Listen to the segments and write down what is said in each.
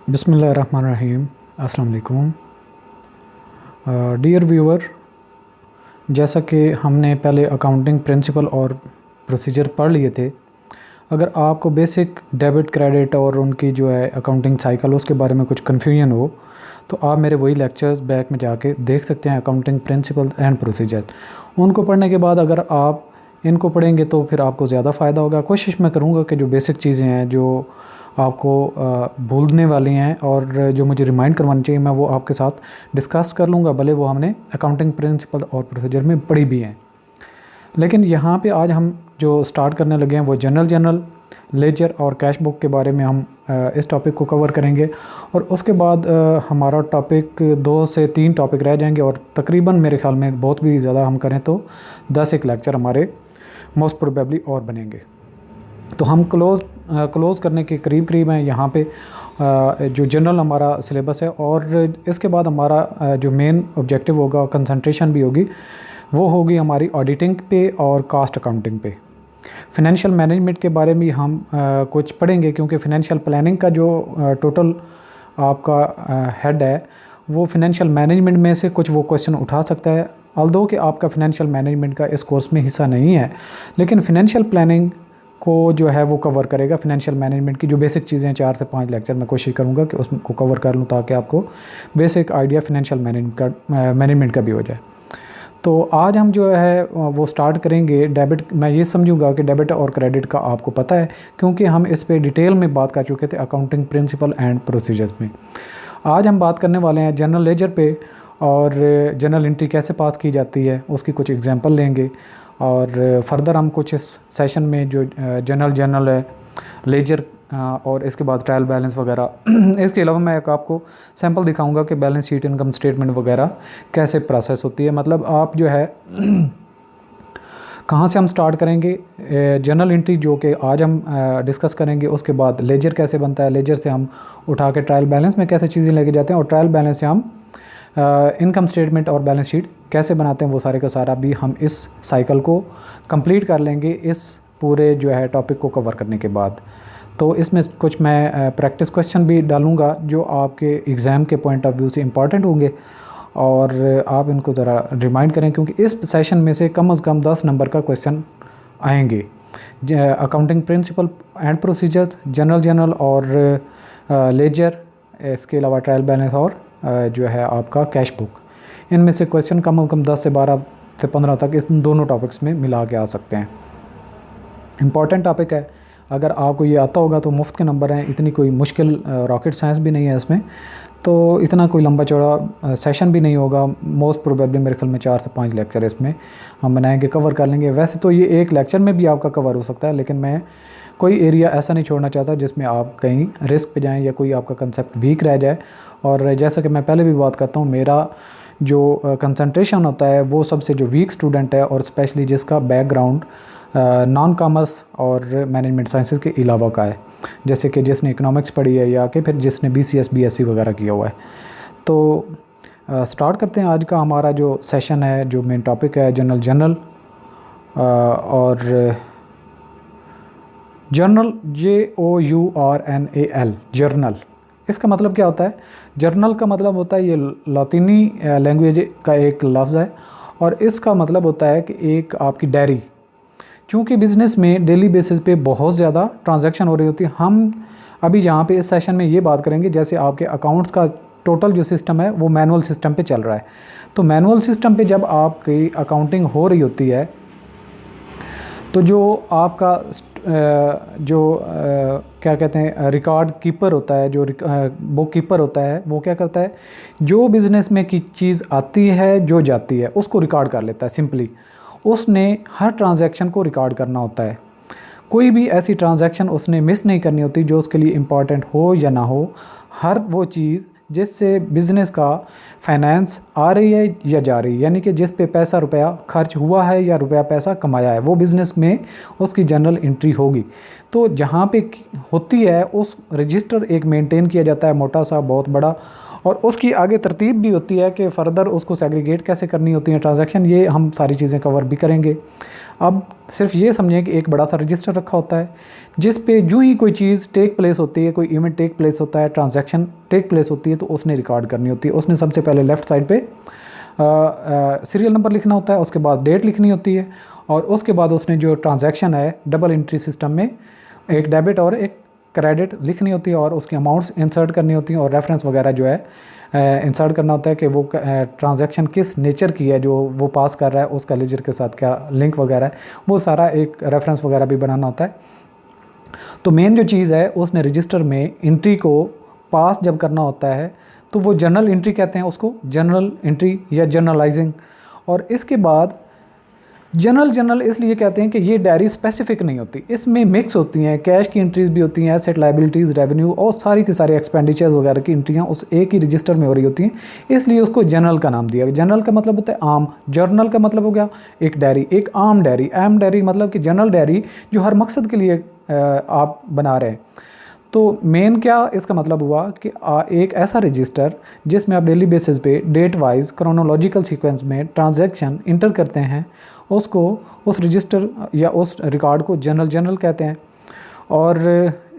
बिस्मिल्लाहिर्रहमानिर्रहीम। अस्सलाम वालेकुम। डियर व्यूअर, जैसा कि हमने पहले अकाउंटिंग प्रिंसिपल और प्रोसीजर पढ़ लिए थे, अगर आपको बेसिक डेबिट क्रेडिट और उनकी जो है अकाउंटिंग साइकिल उसके बारे में कुछ कन्फ्यूजन हो तो आप मेरे वही लेक्चर्स बैक में जाके देख सकते हैं, अकाउंटिंग प्रिंसिपल एंड प्रोसीजर। उनको पढ़ने के बाद अगर आप इनको पढ़ेंगे तो फिर आपको ज़्यादा फ़ायदा होगा। कोशिश मैं करूँगा कि जो बेसिक चीज़ें हैं जो आपको भूलने वाली हैं और जो मुझे रिमाइंड करवानी चाहिए मैं वो आपके साथ डिस्कस कर लूँगा, भले वो हमने अकाउंटिंग प्रिंसिपल और प्रोसीजर में पढ़ी भी हैं। लेकिन यहाँ पे आज हम जो स्टार्ट करने लगे हैं वो जनरल लेजर और कैश बुक के बारे में हम इस टॉपिक को कवर करेंगे। और उसके बाद हमारा टॉपिक 2 से 3 टॉपिक रह जाएंगे और तकरीबन मेरे ख्याल में बहुत भी ज़्यादा हम करें तो 10 एक लेक्चर हमारे मोस्ट प्रोबेबली और बनेंगे। तो हम क्लोज़ करने के करीब हैं यहाँ पे जो जनरल हमारा सिलेबस है। और इसके बाद हमारा जो मेन ऑब्जेक्टिव होगा, कंसंट्रेशन भी होगी, वो होगी हमारी ऑडिटिंग पे और कॉस्ट अकाउंटिंग पे। फिनेंशियल मैनेजमेंट के बारे में हम कुछ पढ़ेंगे, क्योंकि फिनेंशियल प्लानिंग का जो टोटल आपका हेड है वो फिनेंशियल मैनेजमेंट में से कुछ वो क्वेश्चन उठा सकता है। ऑल्दो कि आपका फिनेंशियल मैनेजमेंट का इस कोर्स में हिस्सा नहीं है, लेकिन फिनेंशियल प्लानिंग को जो है वो कवर करेगा। फिनेंशियल मैनेजमेंट की जो बेसिक चीज़ें 4 से 5 लेक्चर मैं कोशिश करूँगा कि उसको कवर कर लूँ, ताकि आपको बेसिक आइडिया फिनेंशियल मैनेजमेंट का भी हो जाए। तो आज हम जो है वो स्टार्ट करेंगे डेबिट। मैं ये समझूंगा कि डेबिट और क्रेडिट का आपको पता है, क्योंकि हम इस पे डिटेल में बात कर चुके थे अकाउंटिंग प्रिंसिपल एंड प्रोसीजर्स में। आज हम बात करने वाले हैं जनरल लेजर पे, और जनरल एंट्री कैसे पास की जाती है उसकी कुछ एग्जांपल लेंगे। और फर्दर हम कुछ इस सेशन में जो जनरल है, लेजर और इसके बाद ट्रायल बैलेंस वगैरह इसके अलावा मैं एक आपको सैंपल दिखाऊंगा कि बैलेंस शीट, इनकम स्टेटमेंट वगैरह कैसे प्रोसेस होती है। मतलब आप जो है कहाँ से हम स्टार्ट करेंगे, जनरल एंट्री जो कि आज हम डिस्कस करेंगे, उसके बाद लेजर कैसे बनता है, लेजर से हम उठा के ट्रायल बैलेंस में कैसे चीज़ें लेके जाते हैं, और ट्रायल बैलेंस से हम इनकम स्टेटमेंट और बैलेंस शीट कैसे बनाते हैं, वो सारे का सारा भी हम इस साइकिल को कंप्लीट कर लेंगे इस पूरे जो है टॉपिक को कवर करने के बाद। तो इसमें कुछ मैं प्रैक्टिस क्वेश्चन भी डालूंगा जो आपके एग्ज़ाम के पॉइंट ऑफ व्यू से इम्पॉर्टेंट होंगे, और आप इनको ज़रा रिमाइंड करें, क्योंकि इस सेशन में से कम 10 नंबर का क्वेश्चन आएंगे। Accounting principle and procedure, general और लेजर, इसके अलावा ट्रायल बैलेंस और जो है आपका कैश बुक, इनमें से क्वेश्चन कम 10 से 12 से 15 तक इस दोनों टॉपिक्स में मिला के आ सकते हैं। इम्पॉर्टेंट टॉपिक है, अगर आपको ये आता होगा तो मुफ्त के नंबर हैं, इतनी कोई मुश्किल रॉकेट साइंस भी नहीं है इसमें, तो इतना कोई लंबा चौड़ा सेशन भी नहीं होगा। मोस्ट प्रोबेबली मेरे ख्याल में 4 से 5 लेक्चर इसमें हम बनाएंगे, कवर कर लेंगे। वैसे तो ये एक लेक्चर में भी आपका कवर हो सकता है, लेकिन मैं कोई एरिया ऐसा नहीं छोड़ना चाहता जिसमें आप कहीं रिस्क पे जाएं या कोई आपका कंसेप्ट वीक रह जाए। और जैसा कि मैं पहले भी बात करता हूँ, मेरा जो कंसंट्रेशन होता है वो सबसे जो वीक स्टूडेंट है, और स्पेशली जिसका बैकग्राउंड नॉन कॉमर्स और मैनेजमेंट साइंसेस के अलावा का है, जैसे कि जिसने इकोनॉमिक्स पढ़ी है या कि फिर जिसने BCS BSc वगैरह किया हुआ है। तो स्टार्ट करते हैं आज का हमारा जो सेशन है, जो मेन टॉपिक है जनरल और जर्नल, JOURNAL, जर्नल। इसका मतलब क्या होता है? जर्नल का मतलब होता है, ये लातीनी लैंग्वेज का एक लफ्ज़ है, और इसका मतलब होता है कि एक आपकी डायरी। क्योंकि बिज़नेस में डेली बेसिस पे बहुत ज़्यादा ट्रांजैक्शन हो रही होती है। हम अभी यहाँ पे इस सेशन में ये बात करेंगे, जैसे आपके अकाउंट्स का टोटल जो सिस्टम है वो मैनुअल सिस्टम पे चल रहा है। तो मैनुअल सिस्टम पे जब आपकी अकाउंटिंग हो रही होती है, तो जो आपका क्या कहते हैं, रिकॉर्ड कीपर होता है, जो बुक कीपर होता है, वो क्या करता है, जो बिज़नेस में की चीज़ आती है, जो जाती है, उसको रिकॉर्ड कर लेता है। सिंपली उसने हर ट्रांजैक्शन को रिकॉर्ड करना होता है। कोई भी ऐसी ट्रांजैक्शन उसने मिस नहीं करनी होती जो उसके लिए इम्पॉर्टेंट हो या ना हो। हर वो चीज़ जिससे बिज़नेस का फाइनेंस आ रही है या जा रही है, यानी कि जिस पे पैसा रुपया खर्च हुआ है या रुपया पैसा कमाया है, वो बिज़नेस में उसकी जनरल एंट्री होगी। तो जहाँ पे होती है उस रजिस्टर एक मेंटेन किया जाता है, मोटा सा बहुत बड़ा, और उसकी आगे तरतीब भी होती है कि फ़र्दर उसको सेग्रीगेट कैसे करनी होती है ट्रांजैक्शन। ये हम सारी चीज़ें कवर भी करेंगे। अब सिर्फ ये समझें कि एक बड़ा सा रजिस्टर रखा होता है जिस पे जो ही कोई चीज़ टेक प्लेस होती है, कोई इवेंट टेक प्लेस होता है, ट्रांजैक्शन टेक प्लेस होती है, तो उसने रिकॉर्ड करनी होती है। उसने सबसे पहले लेफ़्ट साइड पे सीरियल नंबर लिखना होता है, उसके बाद डेट लिखनी होती है, और उसके बाद उसने जो ट्रांजैक्शन है डबल एंट्री सिस्टम में एक डेबिट और एक क्रेडिट लिखनी होती है, और उसकी अमाउंट्स इंसर्ट करनी होती हैं, और रेफरेंस वगैरह जो है इंसर्ट करना होता है कि वो ट्रांजैक्शन किस नेचर की है जो वो पास कर रहा है, उसका लेजर के साथ क्या लिंक वगैरह है, वो सारा एक रेफरेंस वगैरह भी बनाना होता है। तो मेन जो चीज़ है उसने रजिस्टर में एंट्री को पास जब करना होता है तो वो जर्नल एंट्री कहते हैं उसको, जर्नल एंट्री या जर्नलाइजिंग। और इसके बाद जनरल इसलिए कहते हैं कि ये डायरी स्पेसिफिक नहीं होती, इसमें मिक्स होती हैं, कैश की एंट्रीज भी होती हैं, एसेट लाइबिलिटीज़, रेवेन्यू और सारी की सारी एक्सपेंडिचर्स वगैरह की एंट्रियाँ उस एक ही रजिस्टर में हो रही होती हैं, इसलिए उसको जनरल का नाम दिया। जनरल का मतलब होता है आम, जर्नल का मतलब हो गया एक डायरी, एक आम डायरी मतलब कि जनरल डायरी जो हर मकसद के लिए आप बना रहे हैं। तो मेन क्या इसका मतलब हुआ कि एक ऐसा रजिस्टर जिसमें आप डेली बेसिस पे डेट वाइज क्रोनोलॉजिकल सीक्वेंस में ट्रांजैक्शन इंटर करते हैं, उसको उस रजिस्टर या उस रिकॉर्ड को जनरल कहते हैं। और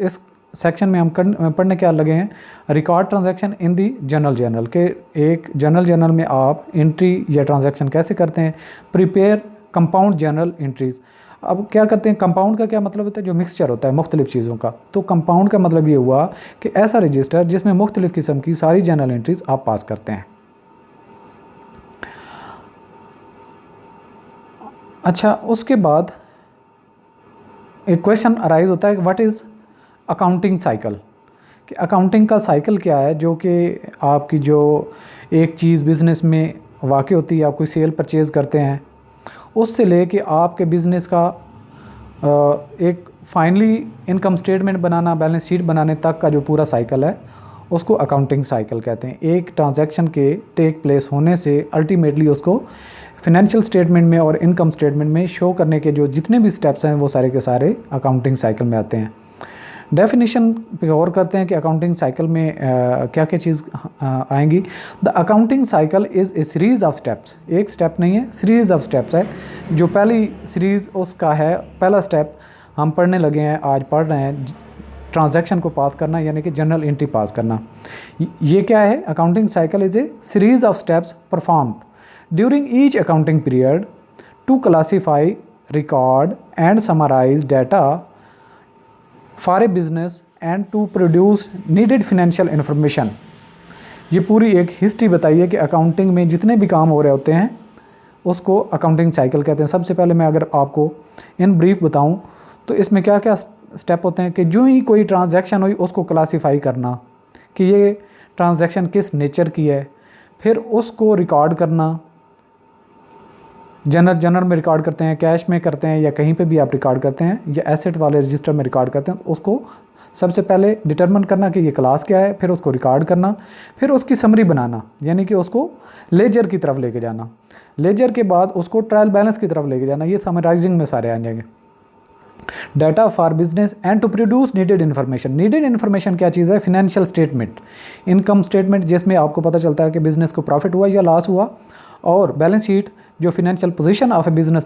इस सेक्शन में हम पढ़ने क्या लगे हैं, record transaction in the general के एक जनरल में आप एंट्री या ट्रांजैक्शन कैसे करते हैं, प्रिपेयर कंपाउंड जनरल एंट्रीज़। अब क्या करते हैं, कंपाउंड का क्या मतलब होता है, जो मिक्सचर होता है मुख्तलिफ़ चीज़ों का। तो कंपाउंड का मतलब ये हुआ कि ऐसा रजिस्टर जिसमें मुख्तलिफ़ किस्म की सारी जनरल एंट्रीज़ आप पास करते हैं। अच्छा, उसके बाद एक क्वेश्चन अराइज होता है कि व्हाट इज़ अकाउंटिंग साइकिल, कि अकाउंटिंग का साइकिल क्या है, जो कि आपकी जो एक चीज़ बिज़नेस में वाक़ होती है, आप कोई सेल परचेज़ करते हैं, उससे लेके आपके बिज़नेस का एक फाइनली इनकम स्टेटमेंट बनाना, बैलेंस शीट बनाने तक का जो पूरा साइकिल है उसको अकाउंटिंग साइकिल कहते हैं। एक ट्रांजैक्शन के टेक प्लेस होने से अल्टीमेटली उसको फिनेंशियल स्टेटमेंट में और इनकम स्टेटमेंट में शो करने के जो जितने भी स्टेप्स हैं वो सारे के सारे अकाउंटिंग साइकिल में आते हैं। डेफिनेशन पे गौर करते हैं कि अकाउंटिंग साइकिल में क्या क्या चीज़ आएंगी। The accounting cycle is a series of steps, एक स्टेप नहीं है, सीरीज़ ऑफ स्टेप्स है। जो पहली सीरीज़ उसका है, पहला स्टेप हम पढ़ने लगे हैं, आज पढ़ रहे हैं, ट्रांजैक्शन को पास करना, यानी कि जनरल एंट्री पास करना। ये क्या है, accounting cycle is a series of steps performed during each accounting period to classify, record and summarise data for a business and to produce needed financial information. ये पूरी एक हिस्ट्री बताइए कि अकाउंटिंग में जितने भी काम हो रहे होते हैं उसको अकाउंटिंग साइकिल कहते हैं। सबसे पहले मैं अगर आपको इन ब्रीफ बताऊं तो इसमें क्या क्या स्टेप होते हैं कि जो ही कोई ट्रांजैक्शन हुई उसको क्लासीफाई करना कि ये ट्रांजैक्शन किस नेचर की है, फिर उसको रिकॉर्ड करना, जनरल में रिकॉर्ड करते हैं, कैश में करते हैं, या कहीं पे भी आप रिकॉर्ड करते हैं, या एसेट वाले रजिस्टर में रिकॉर्ड करते हैं, उसको सबसे पहले डिटरमिन करना कि ये क्लास क्या है, फिर उसको रिकॉर्ड करना, फिर उसकी समरी बनाना, यानी कि उसको लेजर की तरफ लेके जाना, लेजर के बाद उसको ट्रायल बैलेंस की तरफ लेके जाना, ये समराइजिंग में सारे आ जाएंगे। Data for business and to produce needed information. Needed information क्या चीज़ है, फिनेंशियल स्टेटमेंट, इनकम स्टेटमेंट जिसमें आपको पता चलता है कि बिज़नेस को प्रॉफिट हुआ या लॉस हुआ, और बैलेंस शीट जो financial position of a business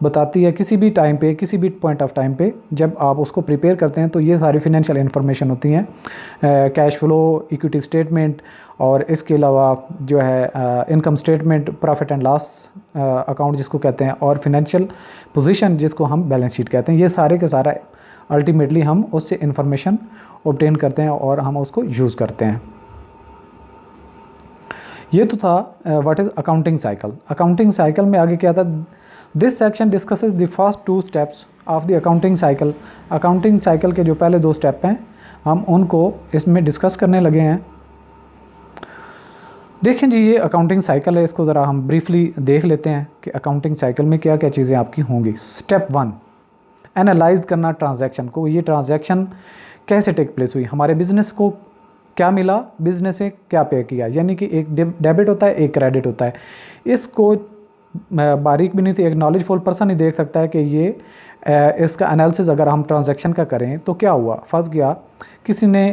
बताती है किसी भी टाइम पे, किसी भी पॉइंट ऑफ टाइम पे जब आप उसको प्रिपेयर करते हैं, तो ये सारी फिनेंशियल इन्फॉर्मेशन होती हैं, कैश फ्लो, इक्विटी स्टेटमेंट, और इसके अलावा जो है income statement, profit and loss account जिसको कहते हैं, और फिनेंशियल पोजीशन जिसको हम बैलेंस शीट कहते हैं। ये सारे के सारा अल्टीमेटली हम उससे इन्फॉर्मेशन ऑब्टेन करते हैं और हम उसको यूज़ करते हैं। ये तो था what is accounting cycle. Accounting cycle में आगे क्या था, this section discusses the first 2 steps of the accounting cycle. Accounting cycle के जो पहले 2 स्टेप हैं हम उनको इसमें डिस्कस करने लगे हैं। देखें जी, ये अकाउंटिंग साइकिल है, इसको ज़रा हम ब्रीफली देख लेते हैं कि अकाउंटिंग साइकिल में क्या क्या चीज़ें आपकी होंगी। स्टेप 1, एनालाइज करना ट्रांजैक्शन को, ये ट्रांजैक्शन कैसे टेक प्लेस हुई, हमारे बिज़नेस को क्या मिला, बिज़नेस से क्या पे किया, यानी कि एक डेबिट होता है, एक क्रेडिट होता है। इसको बारीक भी नहीं थी, एक नॉलेजफुल पर्सन ही देख सकता है कि ये इसका एनालिसिस अगर हम ट्रांजैक्शन का करें तो क्या हुआ। फर्स्ट गया, किसी ने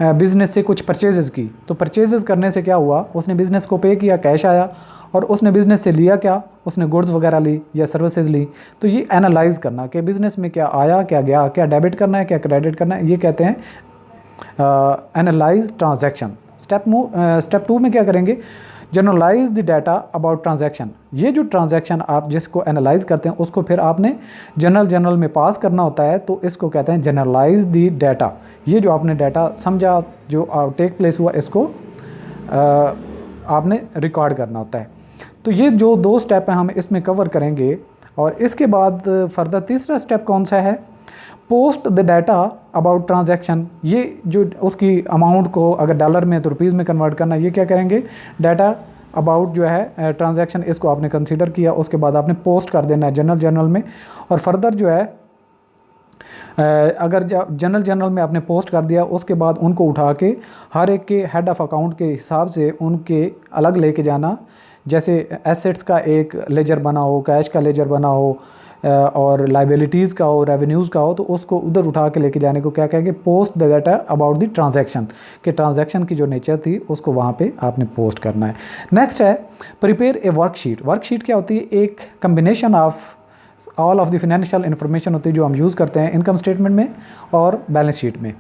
बिज़नेस से कुछ परचेजेस की, तो परचेजेस करने से क्या हुआ, उसने बिज़नेस को पे किया, कैश आया, और उसने बिज़नेस से लिया क्या, उसने गुड्स वगैरह ली या सर्विसेज ली। तो ये एनालाइज करना कि बिज़नेस में क्या आया, क्या गया, क्या डेबिट करना है, क्या क्रेडिट करना है, ये कहते हैं एनालाइज ट्रांजैक्शन। स्टेप 2 में क्या करेंगे, journalise the data about transaction. ये जो ट्रांजैक्शन आप जिसको एनालाइज करते हैं उसको फिर आपने जनरल में पास करना होता है, तो इसको कहते हैं जनरलाइज द डाटा। ये जो आपने डाटा समझा, जो टेक प्लेस हुआ, इसको आपने रिकॉर्ड करना होता है। तो ये जो 2 स्टेप हैं हम इसमें कवर करेंगे। और इसके बाद फर्दर तीसरा स्टेप कौन सा है, post the data about transaction. ये जो उसकी अमाउंट को अगर डॉलर में तो रुपीज़ में कन्वर्ट करना, ये क्या करेंगे, डाटा अबाउट जो है ट्रांजैक्शन, इसको आपने कंसीडर किया, उसके बाद आपने पोस्ट कर देना है जनरल में। और फर्दर जो है अगर जनरल में आपने पोस्ट कर दिया, उसके बाद उनको उठा के हर एक के हेड ऑफ अकाउंट के हिसाब से उनके अलग लेके जाना। जैसे एसेट्स का एक लेजर बना हो, कैश का लेजर बना हो, और लाइबिलिटीज़ का हो, रेवेन्यूज़ का हो, तो उसको उधर उठा के लेके जाने को क्या कहेंगे, post the data about the transaction. कि ट्रांजैक्शन की जो नेचर थी उसको वहाँ पे आपने पोस्ट करना है। नेक्स्ट है प्रिपेयर ए वर्कशीट। वर्कशीट क्या होती है, एक combination of all of the financial information होती है जो हम यूज़ करते हैं इनकम स्टेटमेंट में और बैलेंस शीट में।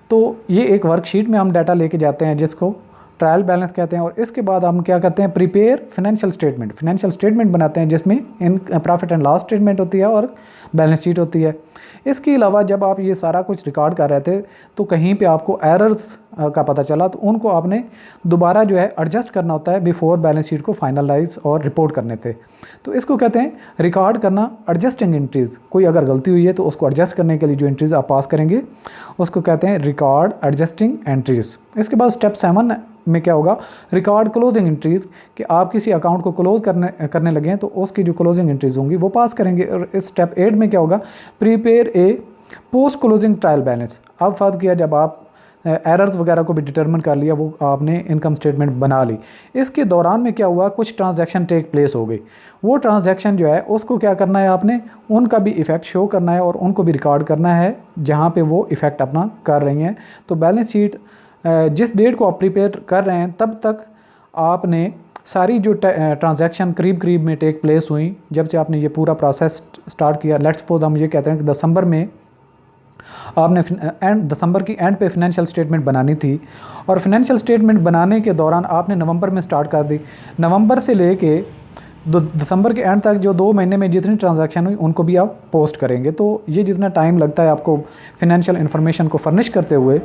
तो ये एक वर्कशीट में हम डाटा लेके जाते हैं जिसको ट्रायल बैलेंस कहते हैं। और इसके बाद हम क्या करते हैं, प्रिपेयर फाइनेंशियल स्टेटमेंट बनाते हैं जिसमें in profit and loss statement होती है और बैलेंस शीट होती है। इसके अलावा जब आप ये सारा कुछ रिकॉर्ड कर रहे थे तो कहीं पे आपको एरर्स का पता चला, तो उनको आपने दोबारा जो है एडजस्ट करना होता है बिफोर बैलेंस शीट को फाइनलाइज और रिपोर्ट करने से। तो इसको कहते हैं रिकॉर्ड करना, एडजस्टिंग एंट्रीज़। कोई अगर गलती हुई है तो उसको एडजस्ट करने के लिए जो एंट्रीज़ आप पास करेंगे उसको कहते हैं रिकॉर्ड एडजस्टिंग एंट्रीज़। इसके बाद स्टेप 7 में क्या होगा, रिकॉर्ड क्लोजिंग एंट्रीज़। कि आप किसी अकाउंट को क्लोज करने लगे हैं तो उसकी जो क्लोजिंग एंट्रीज़ होंगी वो पास करेंगे। और इस स्टेप 8 में क्या होगा, prepare a post closing trial balance. अब फर्ज किया जब आप एरर्स वगैरह को भी डिटरमिन कर लिया, वो आपने इनकम स्टेटमेंट बना ली। इसके दौरान में क्या हुआ, कुछ ट्रांजैक्शन टेक प्लेस हो गई। वो ट्रांजैक्शन जो है उसको क्या करना है, आपने उनका भी इफ़ेक्ट शो करना है और उनको भी रिकॉर्ड करना है जहाँ पे वो इफ़ेक्ट अपना कर रही हैं। तो बैलेंस शीट जिस डेट को आप प्रिपेयर कर रहे हैं तब तक आपने सारी जो ट्रांजैक्शन करीब में टेक प्लेस हुई, जब से आपने ये पूरा प्रोसेस स्टार्ट किया। लेट्स सपोज हम ये कहते हैं कि दिसंबर में आपने दिसंबर की एंड पे फिनेंशियल स्टेटमेंट बनानी थी, और फिनेंशियल स्टेटमेंट बनाने के दौरान आपने नवंबर में स्टार्ट कर दी। नवंबर से लेके दिसंबर के एंड तक जो 2 महीने में जितनी ट्रांजैक्शन हुई उनको भी आप पोस्ट करेंगे। तो ये जितना टाइम लगता है आपको फिनेंशियल इन्फॉर्मेशन को फर्निश करते हुए,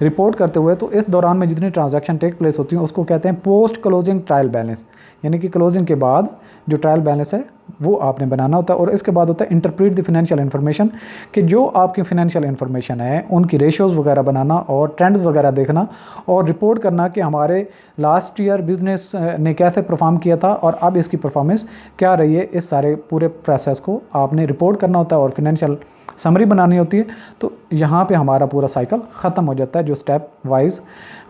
रिपोर्ट करते हुए, तो इस दौरान में जितनी ट्रांजैक्शन टेक प्लेस होती हैं उसको कहते हैं पोस्ट क्लोजिंग ट्रायल बैलेंस। यानी कि क्लोजिंग के बाद जो ट्रायल बैलेंस है वो आपने बनाना होता है। और इसके बाद होता है इंटरप्रेट द फिनेंशियल इन्फॉर्मेशन, कि जो आपकी फिनेंशियल इन्फॉर्मेशन है उनकी रेशियोज़ वगैरह बनाना और ट्रेंड्स वगैरह देखना और रिपोर्ट करना कि हमारे लास्ट ईयर बिजनेस ने कैसे परफॉर्म किया था और अब इसकी परफॉर्मेंस क्या रही है। इस सारे पूरे प्रोसेस को आपने रिपोर्ट करना होता है और फिनेंशियल समरी बनानी होती है। तो यहाँ पे हमारा पूरा साइकिल ख़त्म हो जाता है, जो स्टेप वाइज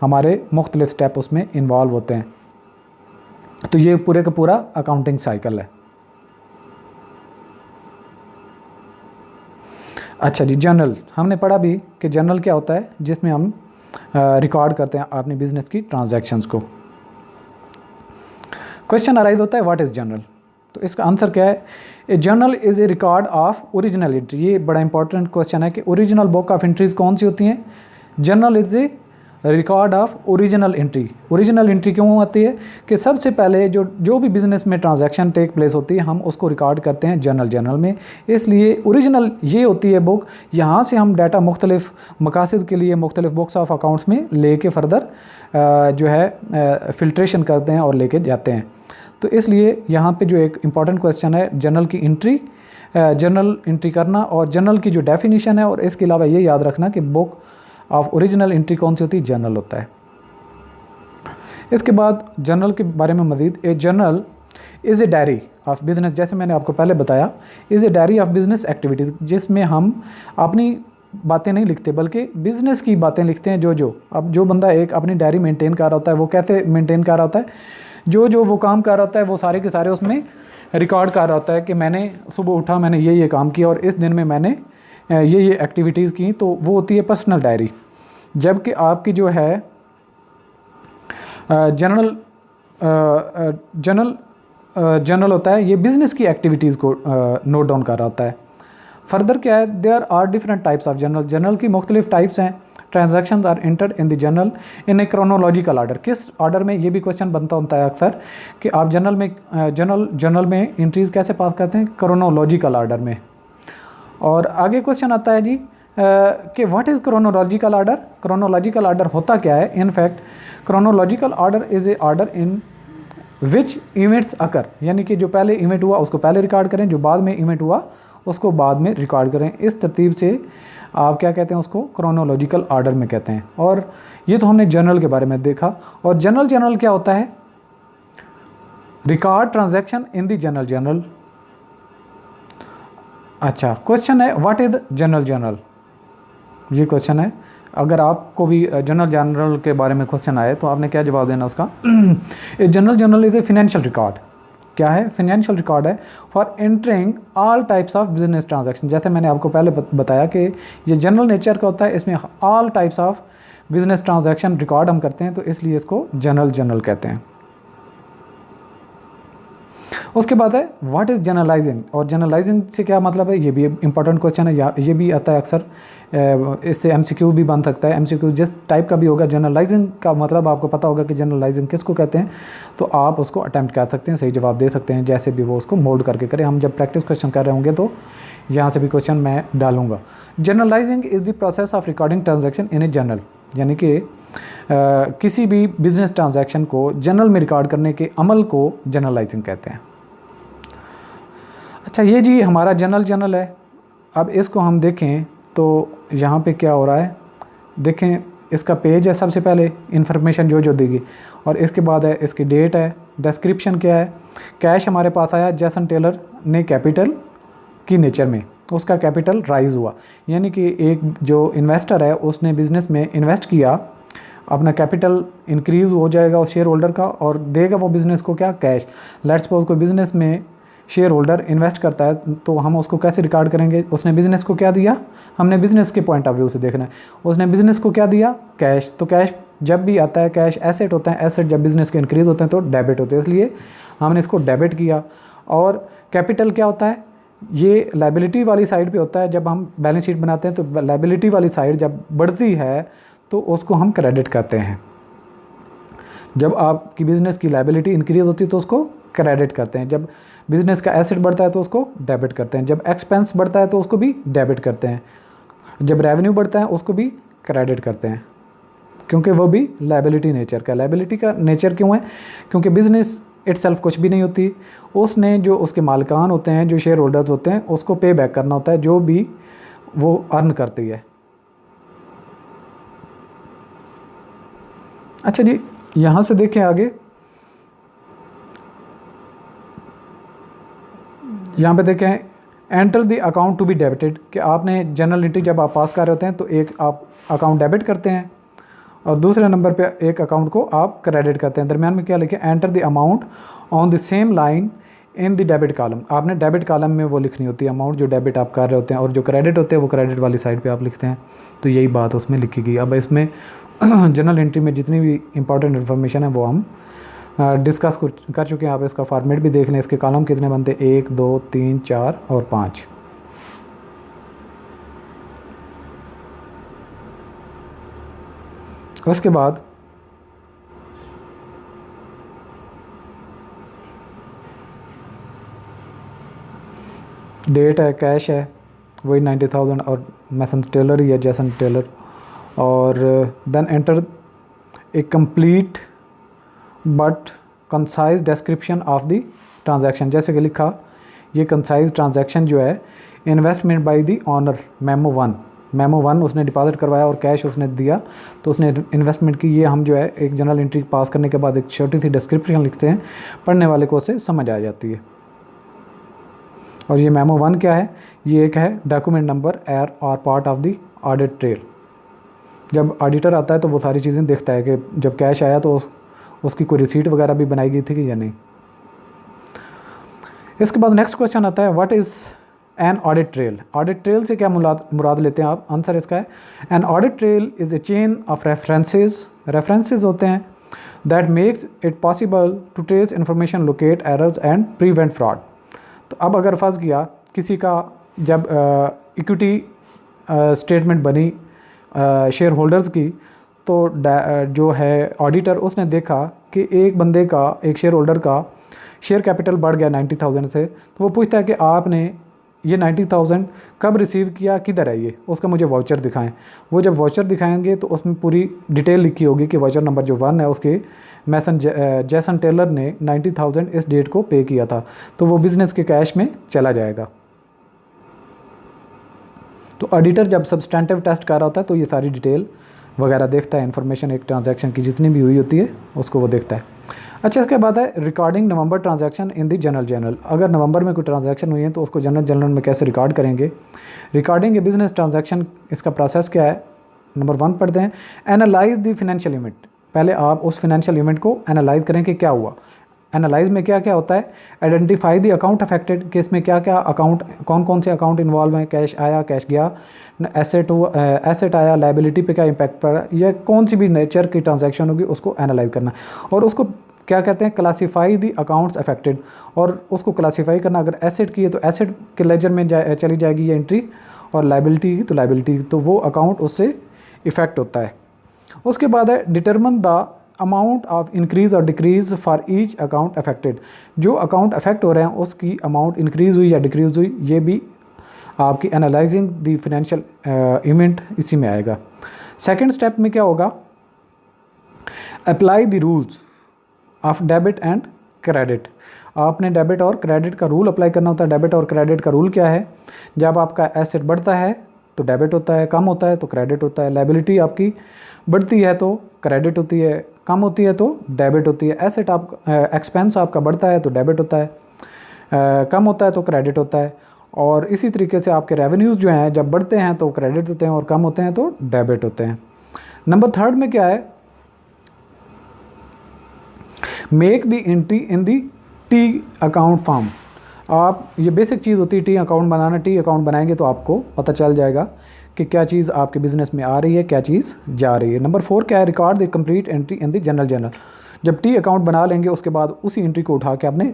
हमारे मुख्तलिफ स्टेप उसमें इन्वॉल्व होते हैं। तो ये पूरे का पूरा अकाउंटिंग साइकिल है। अच्छा जी, जर्नल हमने पढ़ा भी कि जर्नल क्या होता है, जिसमें हम रिकॉर्ड करते हैं अपनी बिजनेस की ट्रांजैक्शंस को। क्वेश्चन अराइज होता है व्हाट इज़ जर्नल। तो इसका आंसर क्या है, a journal is a record of original entry. ये बड़ा इंपॉर्टेंट क्वेश्चन है कि ओरिजिनल बुक ऑफ एंट्रीज़ कौन सी होती हैं। Journal is a record of original entry. Original entry क्यों आती है कि सबसे पहले जो भी बिज़नेस में ट्रांजैक्शन टेक प्लेस होती है हम उसको रिकॉर्ड करते हैं जर्नल में। इसलिए ओरिजिनल ये होती है बुक, यहाँ से हम डाटा मुख्तलिफ मकासद के लिए मुख्तलिफ बुक्स ऑफ अकाउंट्स में लेके फर्दर जो है फ़िल्ट्रेशन करते हैं और लेके जाते हैं। तो इसलिए यहाँ पे जो एक इम्पॉर्टेंट क्वेश्चन है जर्नल की एंट्री, जर्नल एंट्री करना और जर्नल की जो डेफिनेशन है, और इसके अलावा ये याद रखना कि बुक ऑफ ओरिजिनल एंट्री कौन सी होती है, जर्नल होता है। इसके बाद जर्नल के बारे में मज़ीद, a journal is a diary of business. जैसे मैंने आपको पहले बताया, is a diary of business activities, जिसमें हम अपनी बातें नहीं लिखते बल्कि बिज़नेस की बातें लिखते हैं। अब जो बंदा एक अपनी डायरी मेंटेन कर रहा होता है वो कैसे मेंटेन कर रहा होता है, जो वो काम कर रहा होता है वो सारे के सारे उसमें रिकॉर्ड कर रहा होता है कि मैंने सुबह उठा, मैंने ये काम किया और इस दिन में मैंने ये एक्टिविटीज़ की। तो वो होती है पर्सनल डायरी। जबकि आपकी जो है जनरल होता है, ये बिज़नेस की एक्टिविटीज़ को नोट डाउन कर रहा होता है। फर्दर क्या है, there are different types of journal की मुख्तलिफ टाइप्स हैं। Transactions are entered in the journal in a chronological order. किस ऑर्डर में, ये भी क्वेश्चन बनता होता है अक्सर कि आप जनरल में एंट्रीज़ कैसे पास करते हैं, क्रोनोलॉजिकल ऑर्डर में। और आगे क्वेश्चन आता है जी कि what is chronological order. Chronological order होता क्या है। In fact chronological order is a order in which events अकर, यानी कि जो पहले इवेंट हुआ उसको पहले रिकॉर्ड करें, जो बाद में इवेंट हुआ उसको बाद में रिकॉर्ड करें। इस तरतीब से आप क्या कहते हैं, उसको क्रोनोलॉजिकल ऑर्डर में कहते हैं। और ये तो हमने जनरल के बारे में देखा। और जनरल क्या होता है, record transaction in the general. अच्छा, क्वेश्चन है व्हाट इज जनरल। ये क्वेश्चन है, अगर आपको भी जनरल के बारे में क्वेश्चन आए तो आपने क्या जवाब देना उसका। General is a financial record. क्या है, फिनेंशियल रिकॉर्ड है for entering all types of business transaction. जैसे मैंने आपको पहले बताया कि ये जनरल नेचर का होता है, इसमें all types of business transaction record हम करते हैं, तो इसलिए इसको जनरल कहते हैं। उसके बाद है व्हाट इज़ जनरलाइजिंग। और जनरलाइजिंग से क्या मतलब है, ये भी इंपॉर्टेंट क्वेश्चन है, ये भी आता है अक्सर, इससे एमसीक्यू भी बन सकता है। एमसीक्यू जिस टाइप का भी होगा, जनरलाइजिंग का मतलब आपको पता होगा कि जनरलाइजिंग किसको कहते हैं, तो आप उसको अटैम्प्ट कर सकते हैं, सही जवाब दे सकते हैं, जैसे भी वो उसको मोल्ड करके करें। हम जब प्रैक्टिस क्वेश्चन कर रहे होंगे तो यहाँ से भी क्वेश्चन मैं डालूंगा। Journalising is the process of recording transaction in a journal, यानी कि किसी भी बिजनेस ट्रांजैक्शन को जनरल में रिकॉर्ड करने के अमल को जनरलाइजिंग कहते हैं। अच्छा, ये जी हमारा जनरल है। अब इसको हम देखें तो यहाँ पे क्या हो रहा है, देखें इसका पेज है, सबसे पहले इन्फॉर्मेशन जो देगी, और इसके बाद है इसकी डेट है, डिस्क्रिप्शन क्या है, कैश हमारे पास आया जैसन टेलर ने कैपिटल की नेचर में, उसका कैपिटल राइज हुआ, यानी कि एक जो इन्वेस्टर है उसने बिज़नेस में इन्वेस्ट किया, अपना कैपिटल इंक्रीज़ हो जाएगा उस शेयर होल्डर का, और देगा वो बिज़नेस को क्या, कैश। लेट्स सपोज कोई बिज़नेस में शेयर होल्डर इन्वेस्ट करता है, तो हम उसको कैसे रिकॉर्ड करेंगे, उसने बिज़नेस को क्या दिया, हमने बिज़नेस के पॉइंट ऑफ व्यू से देखना है, उसने बिज़नेस को क्या दिया, कैश। तो कैश जब भी आता है, कैश एसेट होता है, एसेट जब बिज़नेस के इंक्रीज़ होते हैं तो डेबिट होते हैं, इसलिए हमने इसको डेबिट किया। और कैपिटल क्या होता है, ये लायबिलिटी वाली साइड पे होता है। जब हम बैलेंस शीट बनाते हैं तो लायबिलिटी वाली साइड जब बढ़ती है तो उसको हम क्रेडिट करते हैं। जब आपकी बिज़नेस की लायबिलिटी इंक्रीज़ होती है तो उसको क्रेडिट करते हैं, जब बिज़नेस का एसेट बढ़ता है तो उसको डेबिट करते हैं, जब एक्सपेंस बढ़ता है तो उसको भी डेबिट करते हैं, जब रेवेन्यू बढ़ता है उसको भी क्रेडिट करते हैं, क्योंकि वो भी लायबिलिटी नेचर का। लायबिलिटी का नेचर क्यों है, क्योंकि बिज़नेस इटसेल्फ कुछ भी नहीं होती, उसने जो उसके मालिकान होते हैं, जो शेयर होल्डर्स होते हैं, उसको पे बैक करना होता है जो भी वो अर्न करती है। अच्छा जी, यहाँ से देखें आगे, यहाँ पे देखें enter the account to be debited, कि आपने जनरल एंट्री जब आप पास कर रहे होते हैं तो एक आप अकाउंट डेबिट करते हैं और दूसरे नंबर पे एक अकाउंट को आप क्रेडिट करते हैं। दरम्यान में क्या लिखे, enter the amount on the same line in the debit column. आपने डेबिट कॉलम में वो लिखनी होती है अमाउंट जो डेबिट आप कर रहे होते हैं, और जो क्रेडिट होते हैं वो क्रेडिट वाली साइड पे आप लिखते हैं। तो यही बात उसमें लिखी गई। अब इसमें जनरल एंट्री में जितनी भी इंपॉर्टेंट इन्फॉर्मेशन है वो हम डिस्कस कर चुके हैं। आप इसका फॉर्मेट भी देख लें, इसके कॉलम कितने बनते हैं, 1 2 3 4 और 5। उसके बाद डेट है, कैश है, वही 90,000 और मैसन टेलर ही है, जैसन टेलर। और then enter a complete but concise description of the transaction. जैसे कि लिखा, ये कंसाइज ट्रांजैक्शन जो है, investment by the owner memo one उसने डिपॉजिट करवाया और कैश उसने दिया, तो उसने इन्वेस्टमेंट की। ये हम जो है एक जनरल एंट्री पास करने के बाद एक छोटी सी डिस्क्रिप्शन लिखते हैं, पढ़ने वाले को उससे समझ आ जाती है। और ये मेमो 1 क्या है, ये एक है document number are part of the audit trail. जब ऑडिटर आता है तो वो सारी चीज़ें देखता है कि जब कैश आया तो उसकी कोई रिसीट वगैरह भी बनाई गई थी कि या नहीं। इसके बाद नेक्स्ट क्वेश्चन आता है, what is an audit trail. Audit trail से क्या मुराद लेते हैं आप? आंसर इसका है an audit trail is a chain of references होते हैं that makes it possible to trace information, locate errors and prevent fraud. तो अब अगर फर्ज किया किसी का जब इक्विटी स्टेटमेंट बनी शेयर होल्डर्स की, तो जो है ऑडिटर उसने देखा कि एक बंदे का, एक शेयर होल्डर का शेयर कैपिटल बढ़ गया 90,000 से, तो वो पूछता है कि आपने ये 90,000 कब रिसीव किया, किधर है ये, उसका मुझे वाउचर दिखाएं। वो जब वाउचर दिखाएंगे तो उसमें पूरी डिटेल लिखी होगी कि वाउचर नंबर जो 1 है उसके जैसन टेलर ने 90,000 इस डेट को पे किया था, तो वो बिज़नेस के कैश में चला जाएगा। तो ऑडिटर जब सब्सटेंटिव टेस्ट कर रहा होता है तो ये सारी डिटेल वगैरह देखता है, इन्फॉर्मेशन एक ट्रांजैक्शन की जितनी भी हुई होती है उसको वो देखता है। अच्छा, इसके बाद है recording November transaction in the general. अगर नवंबर में कोई ट्रांजैक्शन हुई है तो उसको जनरल में कैसे रिकॉर्ड करेंगे? रिकॉर्डिंग ए बिजनेस ट्रांजैक्शन, इसका प्रोसेस क्या है? नंबर 1 पढ़ते हैं, एनालाइज द फिनेंशियल इवेंट। पहले आप उस फिनेंशियल इवेंट को एनालाइज करें कि क्या हुआ। एनालाइज में क्या क्या होता है? आइडेंटिफाई द अकाउंट अफेक्टेड, कि इसमें क्या क्या अकाउंट, कौन कौन से अकाउंट इन्वॉल्व हैं, कैश आया, कैश गया, एसेट आया, लाइबिलिटी पे क्या इम्पैक्ट पड़ा, या कौन सी भी नेचर की ट्रांजैक्शन होगी उसको एनालाइज करना। और उसको क्या कहते हैं? Classify the accounts affected. और उसको क्लासीफाई करना, अगर एसेट की है तो एसेट के लेजर में चली जाएगी ये एंट्री, और लाइबिलिटी की तो लाइबिलिटी, तो वो अकाउंट उससे इफ़ेक्ट होता है। उसके बाद है determine the amount of increase और decrease for each account affected. जो अकाउंट अफेक्ट हो रहे हैं उसकी अमाउंट इंक्रीज़ हुई या डिक्रीज़ हुई, ये भी आपकी एनालाइजिंग द फिनेंशियल इवेंट इसी में आएगा। सेकंड स्टेप में क्या होगा? Apply the rules of debit and credit. आपने डेबिट और क्रेडिट का रूल अप्लाई करना होता है। डेबिट और क्रेडिट का रूल क्या है? जब आपका एसेट बढ़ता है तो डेबिट होता है, कम होता है तो क्रेडिट होता है। लाइबिलिटी आपकी बढ़ती है तो क्रेडिट होती है, कम होती है तो डेबिट होती है। एसेट एक्सपेंस आपका बढ़ता है तो डेबिट होता है, कम होता है तो क्रेडिट होता है। और इसी तरीके से आपके रेवेन्यूज़ जो हैं जब बढ़ते हैं तो क्रेडिट होते हैं और कम होते हैं तो डेबिट होते हैं। नंबर 3 में क्या है? Make the entry in the T account form. आप, ये बेसिक चीज़ होती है टी अकाउंट बनाना। टी अकाउंट बनाएंगे तो आपको पता चल जाएगा कि क्या चीज़ आपके बिज़नेस में आ रही है, क्या चीज़ जा रही है। नंबर 4 क्या है? Record the complete entry in the general. जब टी अकाउंट बना लेंगे उसके बाद उसी एंट्री को उठा के आपने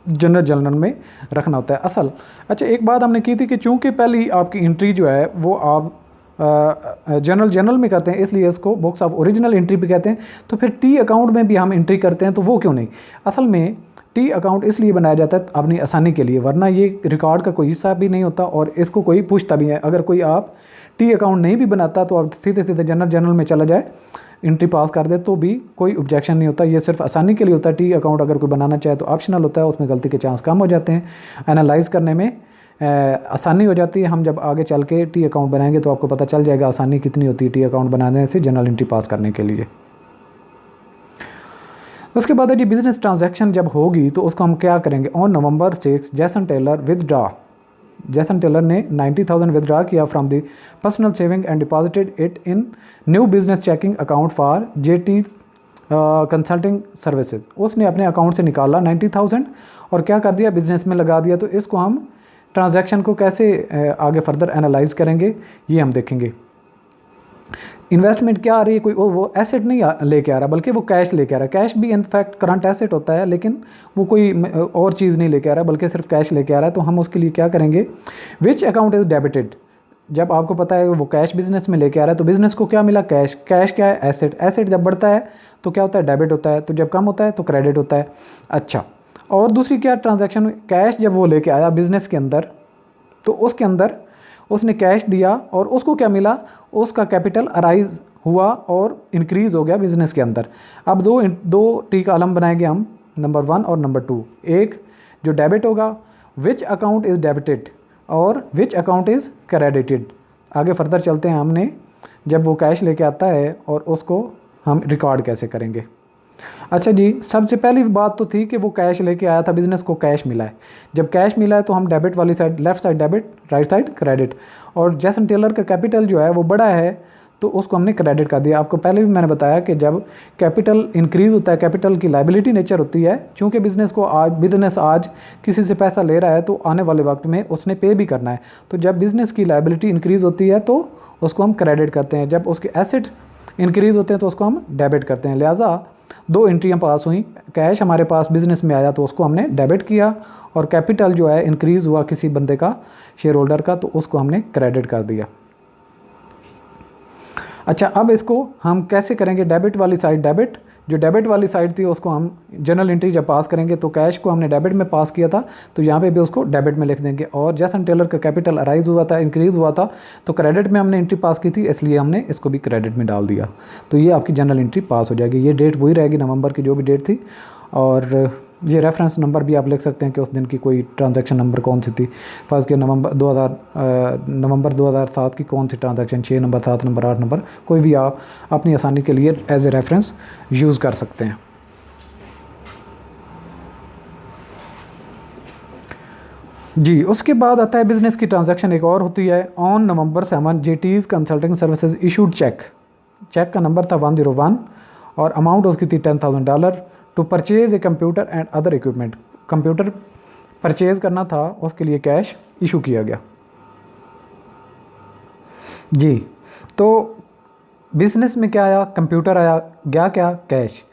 जनरल में रखना होता है असल। अच्छा, एक बात हमने की थी कि चूँकि पहली आपकी एंट्री जो है वो आप जनरल में करते हैं, इसलिए इसको बुक्स ऑफ ओरिजिनल एंट्री भी कहते हैं। तो फिर टी अकाउंट में भी हम एंट्री करते हैं तो वो क्यों नहीं? असल में टी अकाउंट इसलिए बनाया जाता है अपनी आसानी के लिए, वरना ये रिकॉर्ड का कोई हिस्सा भी नहीं होता और इसको कोई पूछता भी है। अगर कोई आप टी अकाउंट नहीं भी बनाता तो आप सीधे सीधे जनरल में चला जाए, एंट्री पास कर दे तो भी कोई ऑब्जेक्शन नहीं होता। ये सिर्फ आसानी के लिए होता है। टी अकाउंट अगर कोई बनाना चाहे तो ऑप्शनल होता है, उसमें गलती के चांस कम हो जाते हैं, एनालाइज करने में आसानी हो जाती है। हम जब आगे चल के टी अकाउंट बनाएंगे तो आपको पता चल जाएगा आसानी कितनी होती है टी अकाउंट बनाने से जनरल एंट्री पास करने के लिए। उसके बाद है जी बिज़नेस ट्रांजैक्शन जब होगी तो उसको हम क्या करेंगे? ऑन नवंबर 6 जैसन टेलर विदड्रा। जैसन टेलर ने 90,000 विदड्रा किया from the personal saving and deposited it in new business checking account for jetty consulting services. उसने अपने अकाउंट से निकाला 90,000 और क्या कर दिया? बिज़नेस में लगा दिया। तो इसको हम ट्रांजैक्शन को कैसे आगे फर्दर एनालाइज करेंगे ये हम देखेंगे। इन्वेस्टमेंट क्या आ रही है? कोई वो एसेट नहीं लेके आ रहा बल्कि वो कैश लेके आ रहा है। कैश भी इनफैक्ट करंट एसेट होता है, लेकिन वो कोई और चीज़ नहीं लेके आ रहा बल्कि सिर्फ कैश लेके आ रहा है। तो हम उसके लिए क्या करेंगे? Which account is debited. जब आपको पता है वो कैश बिजनेस में लेके आ रहा है तो बिज़नेस को क्या मिला? कैश। कैश क्या है? एसेट। एसेट जब बढ़ता है तो क्या होता है? डेबिट होता है। तो जब कम होता है तो क्रेडिट होता है। अच्छा, और दूसरी क्या ट्रांजैक्शन? कैश जब वो लेके आया बिज़नेस के अंदर तो उसके अंदर उसने कैश दिया और उसको क्या मिला? उसका कैपिटल अराइज हुआ और इंक्रीज़ हो गया बिज़नेस के अंदर। अब दो टी कॉलम बनाएंगे हम, नंबर 1 और नंबर 2। एक जो डेबिट होगा, विच अकाउंट इज़ डेबिटेड, और विच अकाउंट इज़ क्रेडिटेड। आगे फर्दर चलते हैं। हमने जब वो कैश लेके आता है और उसको हम रिकॉर्ड कैसे करेंगे। अच्छा जी, सबसे पहली बात तो थी कि वो कैश लेके आया था, बिज़नेस को कैश मिला है। जब कैश मिला है तो हम डेबिट वाली side, left side debit, right side credit. और जैसन टेलर का कैपिटल जो है वो बड़ा है तो उसको हमने क्रेडिट कर दिया। आपको पहले भी मैंने बताया कि जब कैपिटल इंक्रीज़ होता है, कैपिटल की लाइबिलिटी नेचर होती है, क्योंकि बिज़नेस आज किसी से पैसा ले रहा है तो आने वाले वक्त में उसने पे भी करना है। तो जब बिज़नेस की लाइबिलिटी इंक्रीज़ होती है तो उसको हम क्रेडिट करते हैं, जब उसके एसेट इंक्रीज़ होते हैं तो उसको हम डेबिट करते हैं। लिहाजा 2 एंट्रियाँ पास हुई, कैश हमारे पास बिज़नेस में आया तो उसको हमने डेबिट किया, और कैपिटल जो है इंक्रीज़ हुआ किसी बंदे का, शेयर होल्डर का, तो उसको हमने क्रेडिट कर दिया। अच्छा, अब इसको हम कैसे करेंगे? डेबिट वाली साइड डेबिट, जो डेबिट वाली साइड थी उसको हम जनरल एंट्री जब पास करेंगे तो कैश को हमने डेबिट में पास किया था, तो यहाँ पे भी उसको डेबिट में लिख देंगे। और जैसन टेलर का कैपिटल अराइज हुआ था, इंक्रीज़ हुआ था, तो क्रेडिट में हमने एंट्री पास की थी, इसलिए हमने इसको भी क्रेडिट में डाल दिया। तो ये आपकी जनरल एंट्री पास हो जाएगी। ये डेट वही रहेगी नवंबर की जो भी डेट थी, और ये रेफरेंस नंबर भी आप लिख सकते हैं कि उस दिन की कोई ट्रांजैक्शन नंबर कौन सी थी। फर्ज के नवंबर 2007 की कौन सी ट्रांजैक्शन, 6 नंबर, 7 नंबर, 8 नंबर, कोई भी आप अपनी आसानी के लिए एज ए रेफरेंस यूज़ कर सकते हैं। जी, उसके बाद आता है बिज़नेस की ट्रांजैक्शन एक और होती है। On November 7 JT's consulting services issued cheque का नंबर था 101 और अमाउंट उसकी थी $10,000 to purchase a computer and other equipment. Computer purchase करना था, उसके लिए कैश इशू किया गया। जी, तो बिज़नेस में क्या आया? कंप्यूटर आया, गया क्या? कैश।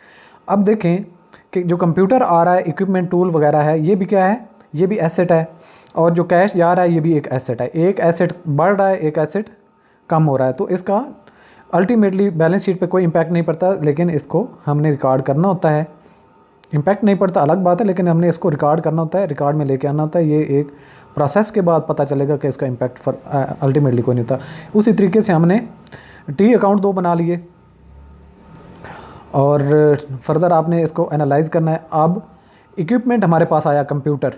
अब देखें कि जो कंप्यूटर आ रहा है, इक्विपमेंट टूल वगैरह है, ये भी क्या है? ये भी एसेट है, और जो कैश जा रहा है ये भी एक एसेट है। एक एसेट बढ़ रहा है, एक एसेट कम हो रहा है, तो इसका अल्टीमेटली बैलेंस शीट पे कोई इम्पैक्ट नहीं पड़ता, लेकिन इसको हमने रिकॉर्ड करना होता है। इम्पैक्ट नहीं पड़ता अलग बात है, लेकिन हमने इसको रिकॉर्ड करना होता है, रिकॉर्ड में लेके आना होता है। ये एक प्रोसेस के बाद पता चलेगा कि इसका इम्पैक्ट अल्टीमेटली कोई नहीं होता। उसी तरीके से हमने टी अकाउंट 2 बना लिए, और फर्दर आपने इसको एनालाइज करना है। अब इक्विपमेंट हमारे पास आया कंप्यूटर।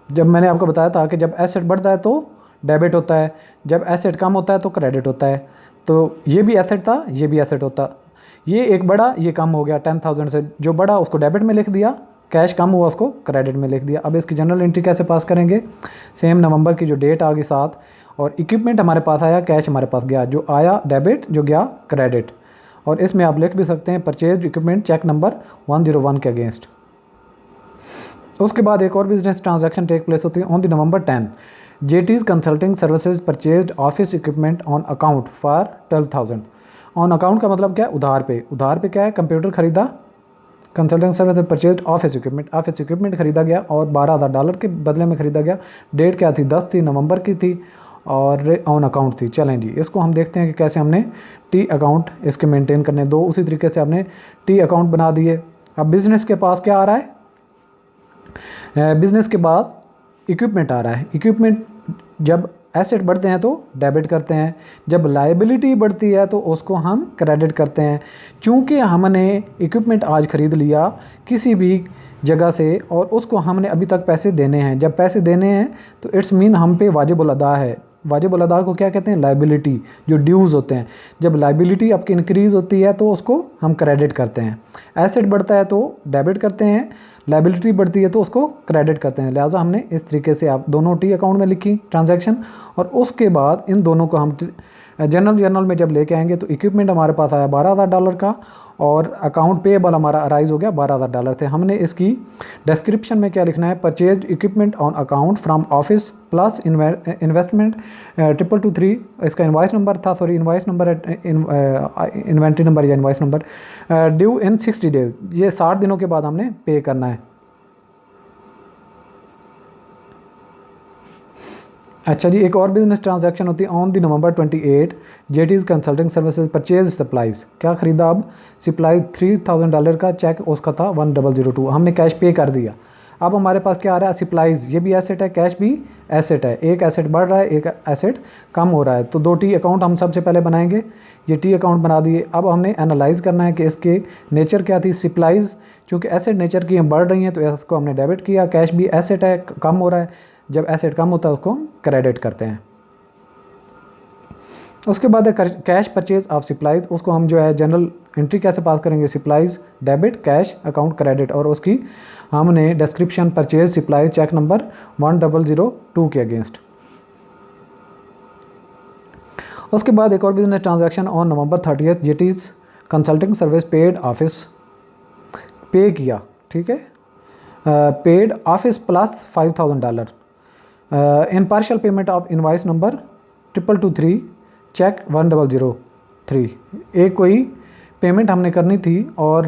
जब मैंने आपको बताया था कि जब एसेट बढ़ता है तो डेबिट होता है, जब एसेट कम होता है तो क्रेडिट होता है। तो ये भी एसेट था, ये भी एसेट होता, ये एक बढ़ा, ये कम हो गया। 10,000 से जो बढ़ा उसको डेबिट में लिख दिया, कैश कम हुआ उसको क्रेडिट में लिख दिया। अब इसकी जनरल एंट्री कैसे पास करेंगे? सेम नवंबर की जो डेट आ गई 7, और इक्विपमेंट हमारे पास आया, कैश हमारे पास गया, जो आया डेबिट, जो गया क्रेडिट। और इसमें आप लिख भी सकते हैं परचेज इक्विपमेंट चेक नंबर 101 के अगेंस्ट। उसके बाद एक और बिजनेस ट्रांजैक्शन टेक प्लेस होती है on the November 10। JT's consulting services purchased office equipment on account for 12,000। On account का मतलब क्या है? उधार पे। उधार पे क्या है? कंप्यूटर खरीदा, consulting service purchase office equipment खरीदा गया और $12,000 के बदले में खरीदा गया। डेट क्या थी? 10 थी, नवंबर की थी, और ऑन अकाउंट थी। चलें जी, इसको हम देखते हैं कि कैसे हमने टी अकाउंट इसके मेंटेन करने दो। उसी तरीके से हमने टी अकाउंट बना दिए। अब बिज़नेस के पास क्या आ रहा है? बिज़नेस के बाद इक्विपमेंट आ रहा है। इक्विपमेंट जब एसेट बढ़ते हैं तो डेबिट करते हैं, जब लायबिलिटी बढ़ती है तो उसको हम क्रेडिट करते हैं। क्योंकि हमने इक्विपमेंट आज ख़रीद लिया किसी भी जगह से और उसको हमने अभी तक पैसे देने हैं। जब पैसे देने हैं तो इट्स मीन हम पे वाजिबुल अदा है। वाजिबुल अदा को क्या कहते हैं? लायबिलिटी, जो ड्यूज़ होते हैं। जब लायबिलिटी आपकी इंक्रीज़ होती है तो उसको हम क्रेडिट करते हैं। एसेट बढ़ता है तो डेबिट करते हैं, लायबिलिटी बढ़ती है तो उसको क्रेडिट करते हैं। लिहाजा हमने इस तरीके से आप दोनों टी अकाउंट में लिखी ट्रांजैक्शन, और उसके बाद इन दोनों को हम जनरल में जब लेके आएंगे तो इक्विपमेंट हमारे पास आया $12,000 का, और अकाउंट पेएबल हमारा अराइज हो गया $12,000 से। हमने इसकी डिस्क्रिप्शन में क्या लिखना है? Purchased equipment on account from office plus investment 22223। इसका इन्वाइस नंबर था, sorry invoice number, inventory number या invoice number, due in 60 days. ये 60 दिनों के बाद हमने पे करना है। अच्छा जी, एक और बिजनेस ट्रांजैक्शन होती है on the November 28। JT's consulting services purchase supplies. क्या ख़रीदा? अब सप्लाई $3,000 का, चेक उसका था 1002। हमने कैश पे कर दिया। अब हमारे पास क्या आ रहा है? सप्लाईज, ये भी एसेट है, कैश भी एसेट है। एक एसेट बढ़ रहा है, एक एसेट कम हो रहा है। तो 2 टी अकाउंट हम सबसे पहले बनाएंगे। ये टी अकाउंट बना दिए। अब हमने एनालाइज करना है कि इसके नेचर क्या थी? सप्लाईज, क्योंकि एसेट नेचर की हम बढ़ रही हैं तो इसको हमने डेबिट किया। कैश भी एसेट है, कम हो रहा है, जब एसेट कम होता है उसको हम क्रेडिट करते हैं। उसके बाद कैश परचेज ऑफ सप्लाईज, उसको हम जो है जनरल एंट्री कैसे पास करेंगे? Supplies debit, cash account credit, और उसकी हमने description purchase supplies cheque number 1002 के अगेंस्ट। उसके बाद एक और business transaction on November 30 JT's consulting service paid office पे किया, ठीक है, paid office plus $5,000 in partial payment of invoice number 2223 cheque 1003। एक कोई पेमेंट हमने करनी थी और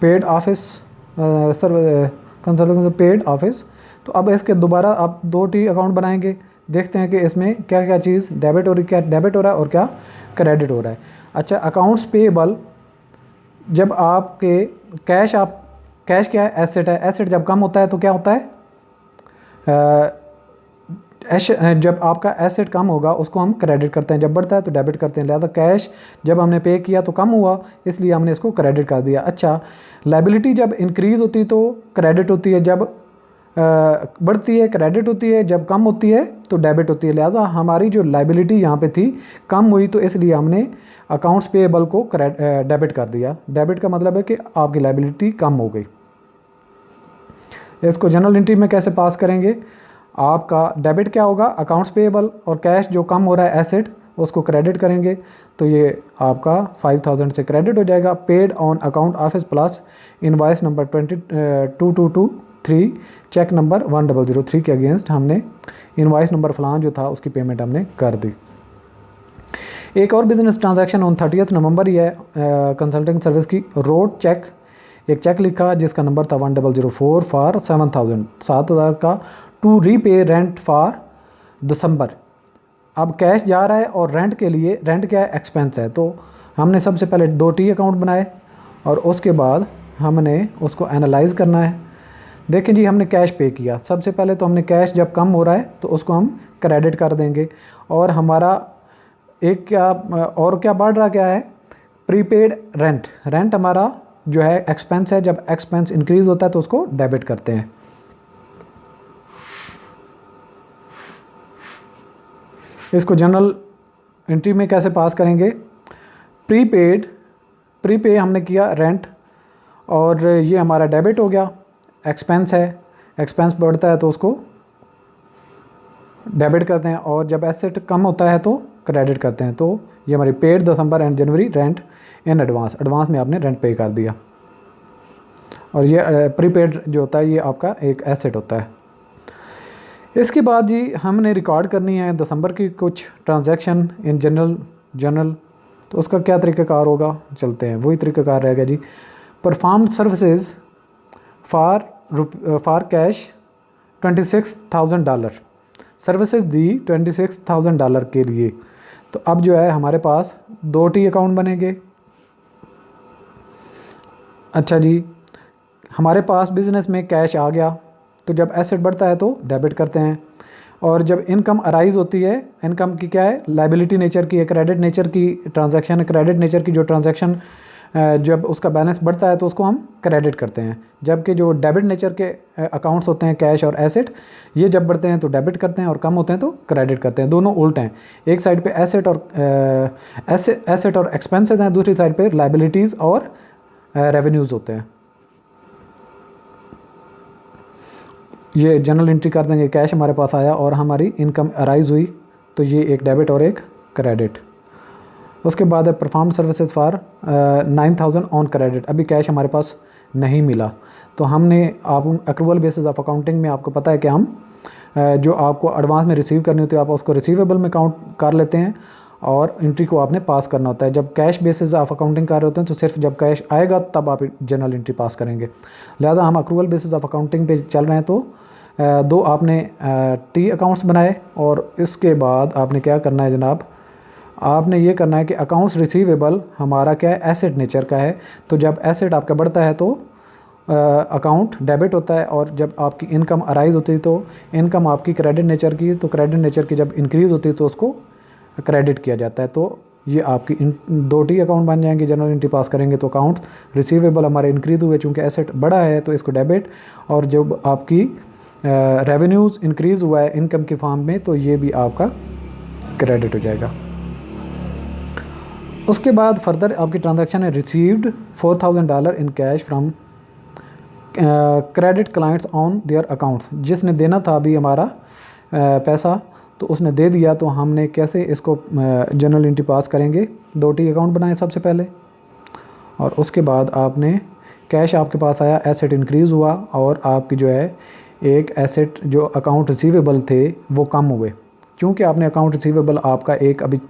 paid office consulting paid office, तो अब इसके दोबारा आप 2T अकाउंट बनाएंगे। देखते हैं कि इसमें क्या क्या चीज़ डेबिट हो रही, क्या डेबिट हो रहा है और क्या क्रेडिट हो रहा है। अच्छा, अकाउंट्स पेएबल, जब आपके कैश क्या है, एसेट है। एसेट जब कम होता है तो क्या होता है, जब आपका एसेट कम होगा उसको हम क्रेडिट करते हैं, जब बढ़ता है तो डेबिट करते हैं। लिहाजा कैश जब हमने पे किया तो कम हुआ, इसलिए हमने इसको क्रेडिट कर दिया। अच्छा, लायबिलिटी जब इंक्रीज़ होती है तो क्रेडिट होती है, जब बढ़ती है क्रेडिट होती है, जब कम होती है तो डेबिट होती है। लिहाजा हमारी जो लायबिलिटी यहाँ पे थी कम हुई, तो इसलिए हमने अकाउंट्स पेएबल को डेबिट कर दिया। डेबिट का मतलब है कि आपकी लायबिलिटी कम हो गई। इसको जनरल एंट्री में कैसे पास करेंगे, आपका डेबिट क्या होगा, अकाउंट्स पेएबल, और कैश जो कम हो रहा है एसेट उसको क्रेडिट करेंगे, तो ये आपका 5,000 से क्रेडिट हो जाएगा। Paid on account office plus invoice number 2223 cheque number 1003 के अगेंस्ट हमने इनवाइस नंबर फलान जो था उसकी पेमेंट हमने कर दी। एक और बिजनेस ट्रांजैक्शन ऑन 30 नवंबर ही है कंसल्टिंग सर्विस की। रोड चेक, एक चेक लिखा जिसका नंबर था 1004 फॉर 7,000 का to repay rent for December. अब कैश जा रहा है और रेंट के लिए, रेंट क्या है, एक्सपेंस है, तो हमने सबसे पहले 2T अकाउंट बनाए और उसके बाद हमने उसको एनालाइज करना है। देखें जी, हमने कैश पे किया सबसे पहले, तो हमने कैश जब कम हो रहा है तो उसको हम क्रेडिट कर देंगे। और हमारा एक क्या बढ़ रहा क्या है, प्रीपेड रेंट। रेंट हमारा जो है एक्सपेंस है, जब एक्सपेंस इंक्रीज़ होता है तो उसको डेबिट करते हैं। इसको जनरल एंट्री में कैसे पास करेंगे, प्रीपे हमने किया रेंट और ये हमारा डेबिट हो गया। एक्सपेंस है, एक्सपेंस बढ़ता है तो उसको डेबिट करते हैं, और जब एसेट कम होता है तो क्रेडिट करते हैं। तो ये हमारी paid December and January rent in advance, advance में आपने रेंट पे कर दिया। और ये प्रीपेड जो होता है ये आपका एक एसेट होता है। इसके बाद जी हमने रिकॉर्ड करनी है दिसंबर की कुछ ट्रांजैक्शन इन जनरल, तो उसका क्या तरीक़ाकार होगा, चलते हैं वही तरीक़ाकार रहेगा जी। Performed services for cash $26,000, services दी $26,000 के लिए। तो अब जो है हमारे पास 2T अकाउंट बनेंगे। अच्छा जी, हमारे पास बिज़नेस में कैश आ गया, तो जब एसेट बढ़ता है तो डेबिट करते हैं, और जब इनकम अराइज़ होती है, इनकम की क्या है, लायबिलिटी नेचर की है, क्रेडिट नेचर की ट्रांजैक्शन है। क्रेडिट नेचर की जो ट्रांजैक्शन जब उसका बैलेंस बढ़ता है तो उसको हम क्रेडिट करते हैं, जबकि जो डेबिट नेचर के अकाउंट्स होते हैं कैश और एसेट, ये जब बढ़ते हैं तो डेबिट करते हैं और कम होते हैं तो क्रेडिट करते हैं। दोनों उल्टे हैं, एक साइड पे एसेट और एक्सपेंसेस हैं, दूसरी साइड पे लायबिलिटीज़ और रेवेन्यूज़ होते हैं। ये जनरल एंट्री कर देंगे, कैश हमारे पास आया और हमारी इनकम अराइज हुई, तो ये एक डेबिट और एक क्रेडिट। उसके बाद है perform services for 9,000 on credit. अभी कैश हमारे पास नहीं मिला, तो हमने आप अक्रूवल बेसिस ऑफ अकाउंटिंग में आपको पता है कि हम जो आपको एडवांस में रिसीव करनी होती है आप उसको रिसीवेबल में काउंट कर लेते हैं, और एंट्री को आपने पास करना होता है। जब कैश बेसिस ऑफ अकाउंटिंग कर रहे होते हैं तो सिर्फ जब कैश आएगा तब आप जनरल एंट्री पास करेंगे। लिहाजा हम अक्रूवल बेसिस ऑफ अकाउंटिंग पे चल रहे हैं, तो दो आपने T अकाउंट्स बनाए, और इसके बाद आपने क्या करना है जनाब, आपने ये करना है कि अकाउंट्स रिसीवेबल हमारा क्या है, एसेट नेचर का है। तो जब एसेट आपका बढ़ता है तो अकाउंट डेबिट होता है, और जब आपकी इनकम अराइज होती है तो इनकम आपकी क्रेडिट नेचर की, तो क्रेडिट नेचर की जब इंक्रीज़ होती है तो उसको क्रेडिट किया जाता है। तो ये आपकी 2T अकाउंट बन जाएंगे। जनरल एंट्री पास करेंगे तो अकाउंट्स रिसीवेबल हमारे इंक्रीज़ हुए, चूँकि एसेट बढ़ा है तो इसको डेबिट, और जब आपकी रेवेन्यूज़ इंक्रीज़ हुआ है इनकम के फॉर्म में तो ये भी आपका क्रेडिट हो जाएगा। उसके बाद फर्दर आपकी ट्रांजैक्शन है received $4,000 in cash from credit clients on their accounts. जिसने देना था अभी हमारा पैसा तो उसने दे दिया। तो हमने कैसे इसको जनरल एंट्री पास करेंगे, 2T अकाउंट बनाए सबसे पहले, और उसके बाद आपने कैश आपके पास आया, एसेट इंक्रीज़ हुआ, और आपकी जो है एक एसेट जो अकाउंट रिसीवेबल थे वो कम हुए। क्योंकि आपने अकाउंट रिसीवेबल आपका एक अभी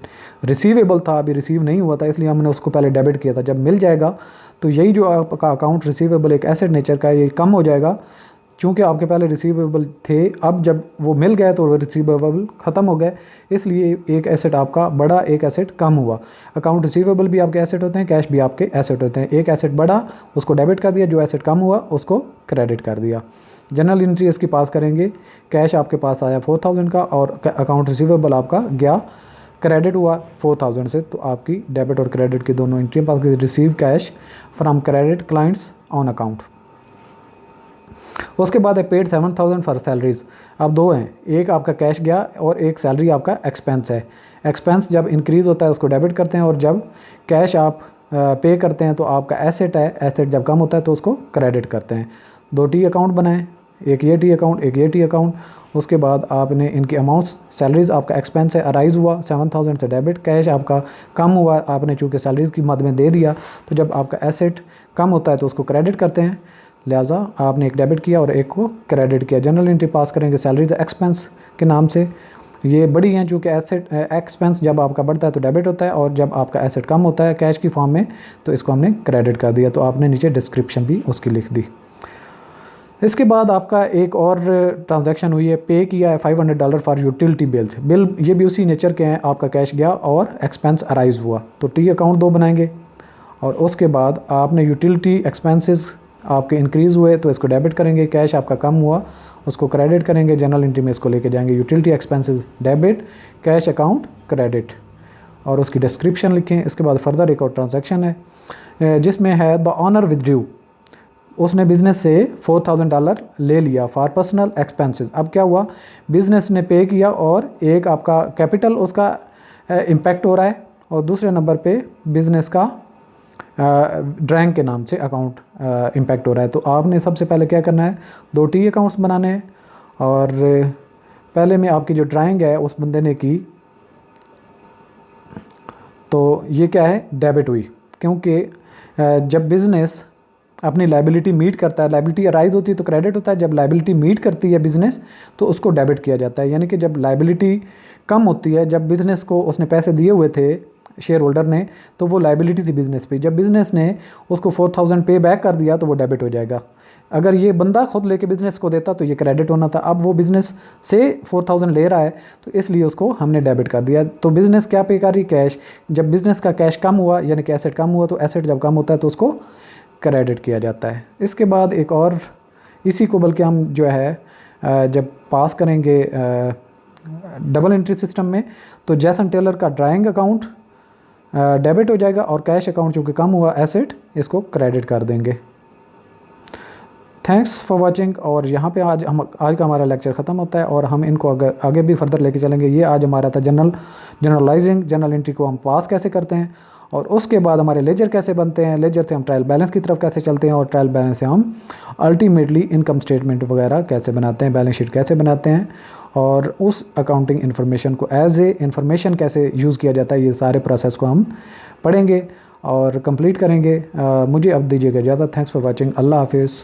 रिसीवेबल था, अभी रिसीव नहीं हुआ था, इसलिए हमने उसको पहले डेबिट किया था। जब मिल जाएगा तो यही जो आपका अकाउंट रिसीवेबल एक एसेट नेचर का, ये कम हो जाएगा। चूँकि आपके पहले रिसीवेबल थे, अब जब वो मिल गए तो रिसीवेबल ख़त्म हो गए, इसलिए एक एसेट आपका बढ़ा, एक एसेट कम हुआ। अकाउंट रिसीवेबल भी आपके एसेट होते हैं, कैश भी आपके एसेट होते हैं। एक एसेट बढ़ा उसको डेबिट कर दिया, जो एसेट कम हुआ उसको क्रेडिट कर दिया। जनरल एंट्री इसकी पास करेंगे, कैश आपके पास आया 4000 का, और अकाउंट रिसीवेबल आपका गया, क्रेडिट हुआ 4000 से, तो आपकी डेबिट और क्रेडिट की दोनों एंट्री पास करें। Receive cash from credit clients on account. उसके बाद है पेड 7000 फॉर सैलरीज। अब दो हैं, एक आपका कैश गया और एक सैलरी आपका एक्सपेंस है। एक्सपेंस जब इंक्रीज़ होता है उसको डेबिट करते हैं, और जब कैश आप पे करते हैं तो आपका एसेट है, एसेट जब कम होता है तो उसको क्रेडिट करते हैं। 2T अकाउंट बनाएं, एक ये टी अकाउंट, एक ये टी अकाउंट। उसके बाद आपने इनकी अमाउंट्स, सैलरीज़ आपका एक्सपेंस है, अराइज़ हुआ 7000 से डेबिट, कैश आपका कम हुआ, आपने चूँकि सैलरीज़ की मद में दे दिया, तो जब आपका एसेट कम होता है तो उसको क्रेडिट करते हैं, लिहाजा आपने एक डेबिट किया और एक को क्रेडिट किया। जनरल एंट्री पास करेंगे सैलरीज एक्सपेंस के नाम से। ये बड़ी हैं चूँकि एसेट एक्सपेंस जब आपका बढ़ता है तो डेबिट होता है, और जब आपका एसेट कम होता है कैश की फॉर्म में तो इसको हमने क्रेडिट कर दिया। तो आपने नीचे डिस्क्रिप्शन भी उसकी लिख दी। इसके बाद आपका एक और ट्रांजैक्शन हुई है, पे किया है $500 फॉर यूटिलिटी बिल्स। बिल ये भी उसी नेचर के हैं, आपका कैश गया और एक्सपेंस अराइज हुआ, तो टी अकाउंट 2 बनाएंगे। और उसके बाद आपने यूटिलिटी एक्सपेंसेस आपके इंक्रीज़ हुए तो इसको डेबिट करेंगे, कैश आपका कम हुआ उसको क्रेडिट करेंगे, जनरल एंट्री में इसको लेके जाएंगे, utility expenses debit, cash account credit, और उसकी डिस्क्रिप्शन लिखें। इसके बाद फर्दर एक और ट्रांजैक्शन है जिसमें है द ऑनर विदड्रू, उसने बिज़नेस से $4000 ले लिया फॉर पर्सनल एक्सपेंसेस। अब क्या हुआ, बिज़नेस ने पे किया और एक आपका कैपिटल उसका इम्पैक्ट हो रहा है, और दूसरे नंबर पे बिज़नेस का ड्राइंग के नाम से अकाउंट इम्पैक्ट हो रहा है। तो आपने सबसे पहले क्या करना है, 2T अकाउंट्स बनाने हैं। और पहले में आपकी जो ड्राइंग है उस बंदे ने की, तो ये क्या है, डेबिट हुई, क्योंकि जब बिज़नेस अपनी लायबिलिटी मीट करता है, लायबिलिटी अराइज होती है तो क्रेडिट होता है, जब लायबिलिटी मीट करती है बिज़नेस तो उसको डेबिट किया जाता है। यानी कि जब लायबिलिटी कम होती है, जब बिज़नेस को उसने पैसे दिए हुए थे शेयर होल्डर ने, तो वो लायबिलिटी थी बिज़नेस पे, जब बिज़नेस ने उसको 4000 पे बैक कर दिया तो वो डेबिट हो जाएगा। अगर ये बंदा खुद लेके बिज़नेस को देता तो ये क्रेडिट होना था, अब वो बिज़नेस से 4000 ले रहा है तो इसलिए उसको हमने डेबिट कर दिया। तो बिज़नेस क्या पे कर रही, कैश। जब बिज़नेस का कैश कम हुआ यानी कि एसेट कम हुआ, तो एसेट जब कम होता है तो उसको क्रेडिट किया जाता है। इसके बाद एक और इसी को बल्कि हम जो है जब पास करेंगे डबल एंट्री सिस्टम में, तो जैसन टेलर का ड्राइंग अकाउंट डेबिट हो जाएगा और कैश अकाउंट चूँकि कम हुआ एसेट इसको क्रेडिट कर देंगे। Thanks for watching. और यहाँ पे आज का हमारा लेक्चर ख़त्म होता है, और हम इनको अगर आगे भी फर्दर लेके चलेंगे। ये आज हमारा था जनरलाइजिंग, जनरल एंट्री को हम पास कैसे करते हैं, और उसके बाद हमारे लेजर कैसे बनते हैं, लेजर से हम ट्रायल बैलेंस की तरफ कैसे चलते हैं, और ट्रायल बैलेंस से हम अल्टीमेटली इनकम स्टेटमेंट वगैरह कैसे बनाते हैं, बैलेंस शीट कैसे बनाते हैं, और उस अकाउंटिंग इन्फॉर्मेशन को एज ए इन्फॉर्मेशन कैसे यूज़ किया जाता है, ये सारे प्रोसेस को हम पढ़ेंगे और कंप्लीट करेंगे। मुझे अब दीजिएगा इजाज़त। Thanks for watching. अल्लाह हाफिज़।